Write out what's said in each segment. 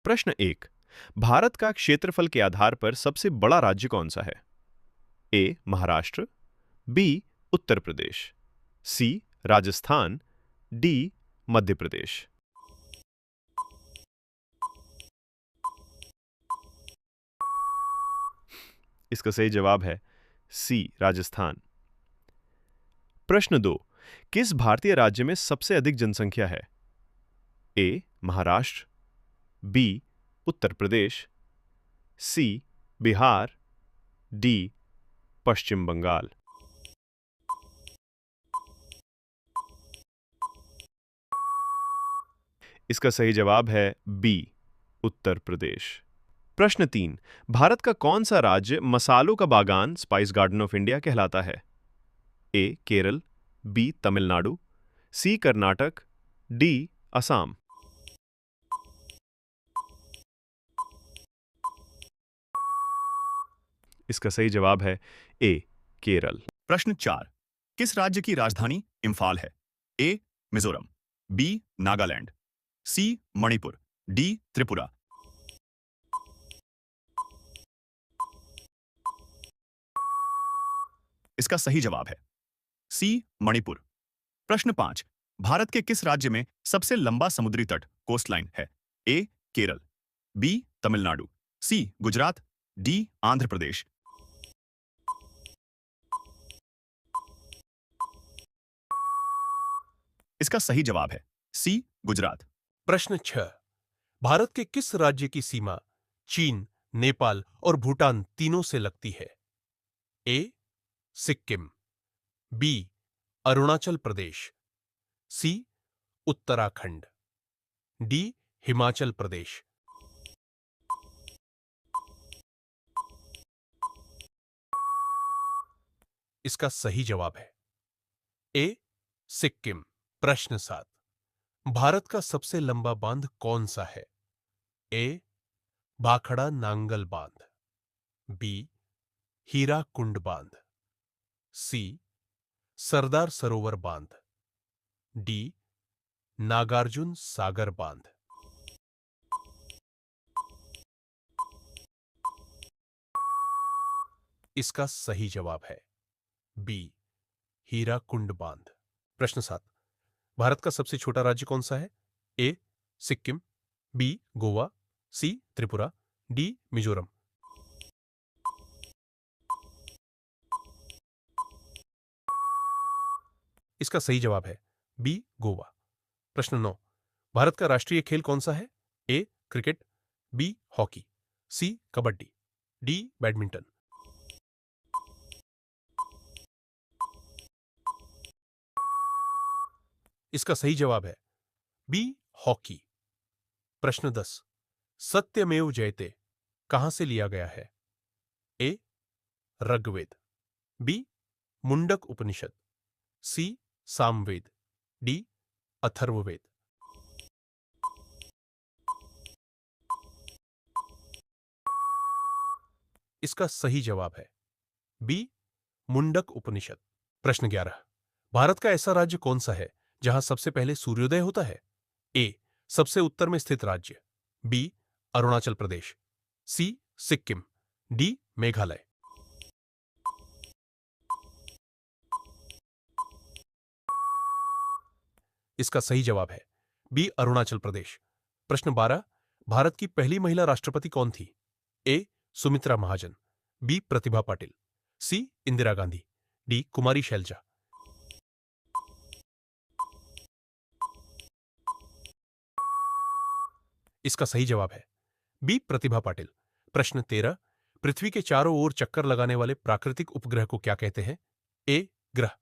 प्रश्न एक। भारत का क्षेत्रफल के आधार पर सबसे बड़ा राज्य कौन सा है? ए महाराष्ट्र, बी उत्तर प्रदेश, सी राजस्थान, डी मध्य प्रदेश। इसका सही जवाब है सी राजस्थान। प्रश्न दो। किस भारतीय राज्य में सबसे अधिक जनसंख्या है? ए महाराष्ट्र, बी उत्तर प्रदेश, सी बिहार, डी पश्चिम बंगाल। इसका सही जवाब है बी उत्तर प्रदेश। प्रश्न तीन। भारत का कौन सा राज्य मसालों का बागान स्पाइस गार्डन ऑफ इंडिया कहलाता है? ए केरल, बी तमिलनाडु, सी कर्नाटक, डी असम। इसका सही जवाब है ए केरल। प्रश्न 4। किस राज्य की राजधानी इम्फाल है? ए मिजोरम, बी नागालैंड, सी मणिपुर, डी त्रिपुरा। इसका सही जवाब है सी मणिपुर। प्रश्न 5। भारत के किस राज्य में सबसे लंबा समुद्री तट कोस्टलाइन है? ए केरल, बी तमिलनाडु, सी गुजरात, डी आंध्र प्रदेश। इसका सही जवाब है सी गुजरात। प्रश्न 6। भारत के किस राज्य की सीमा चीन, नेपाल और भूटान तीनों से लगती है? ए सिक्किम, बी अरुणाचल प्रदेश, सी उत्तराखंड, डी हिमाचल प्रदेश। इसका सही जवाब है ए सिक्किम। प्रश्न 7। भारत का सबसे लंबा बांध कौन सा है? ए भाखड़ा नांगल बांध, बी हीराकुंड बांध, सी सरदार सरोवर बांध, डी नागार्जुन सागर बांध। इसका सही जवाब है बी हीराकुंड बांध। प्रश्न 7। भारत का सबसे छोटा राज्य कौन सा है? ए सिक्किम, बी गोवा, सी त्रिपुरा, डी मिजोरम। इसका सही जवाब है बी गोवा। प्रश्न 9। भारत का राष्ट्रीय खेल कौन सा है? ए क्रिकेट, बी हॉकी, सी कबड्डी, डी बैडमिंटन। इसका सही जवाब है बी हॉकी। प्रश्न 10। सत्यमेव जयते कहां से लिया गया है? ए ऋग्वेद, बी मुंडक उपनिषद, सी सामवेद, डी अथर्ववेद। इसका सही जवाब है बी मुंडक उपनिषद। प्रश्न 11। भारत का ऐसा राज्य कौन सा है जहां सबसे पहले सूर्योदय होता है? ए सबसे उत्तर में स्थित राज्य, बी अरुणाचल प्रदेश, सी सिक्किम, डी मेघालय। इसका सही जवाब है बी अरुणाचल प्रदेश। प्रश्न 12। भारत की पहली महिला राष्ट्रपति कौन थी? ए सुमित्रा महाजन, बी प्रतिभा पाटिल, सी इंदिरा गांधी, डी कुमारी शैलजा। इसका सही जवाब है बी प्रतिभा पाटिल। प्रश्न 13। पृथ्वी के चारों ओर चक्कर लगाने वाले प्राकृतिक उपग्रह को क्या कहते हैं? ए ग्रह,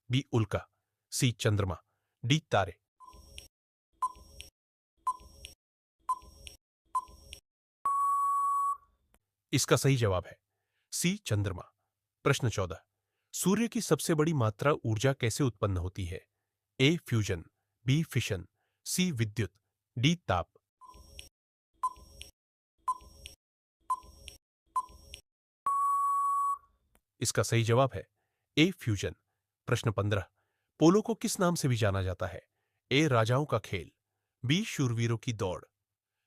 बी उल्का, सी चंद्रमा, डी तारे। इसका सही जवाब है सी चंद्रमा। प्रश्न 14। सूर्य की सबसे बड़ी मात्रा ऊर्जा कैसे उत्पन्न होती है? ए फ्यूजन, बी फिशन, सी विद्युत, डी ताप। इसका सही जवाब है ए फ्यूजन। प्रश्न 15। पोलो को किस नाम से भी जाना जाता है? ए राजाओं का खेल, बी शूरवीरों की दौड़,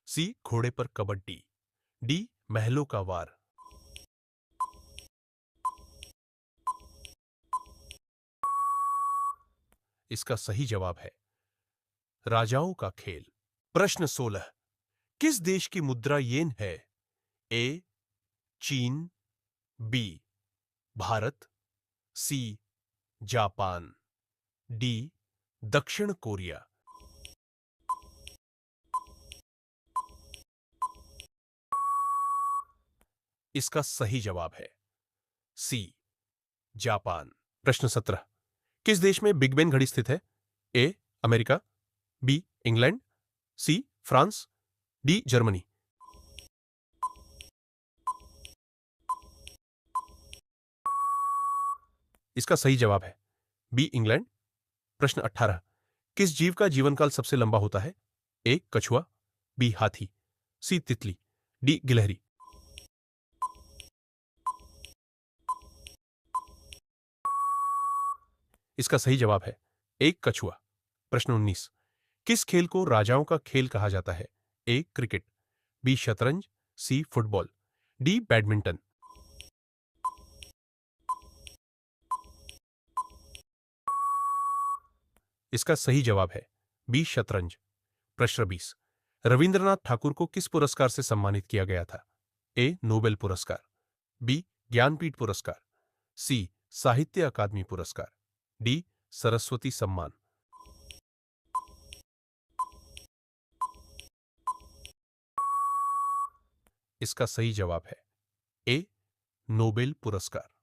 सी घोड़े पर कबड्डी, डी महलों का वार। इसका सही जवाब है राजाओं का खेल। प्रश्न 16, किस देश की मुद्रा येन है? ए चीन, B Bharat, C Japan, D दक्षिण कोरिया। इसका सही जवाब है सी जापान। प्रश्न 17, किस देश में बिग बेन घड़ी स्थित है? A America, B England, C France, D Germany. इसका सही जवाब है बी इंग्लैंड। प्रश्न 18, किस जीव का जीवनकाल सबसे लंबा होता है? ए कछुआ, बी हाथी, सी तितली, डी गिलहरी। इसका सही जवाब है एक कछुआ। प्रश्न 19, किस खेल को राजाओं का खेल कहा जाता है? ए क्रिकेट, बी शतरंज, सी फुटबॉल, डी बैडमिंटन। इसका सही जवाब है बी शतरंज। प्रश्न 20, रविंद्रनाथ ठाकुर को किस पुरस्कार से सम्मानित किया गया था? ए नोबेल पुरस्कार, बी ज्ञानपीठ पुरस्कार, सी साहित्य अकादमी पुरस्कार, डी सरस्वती सम्मान। इसका सही जवाब है ए नोबेल पुरस्कार।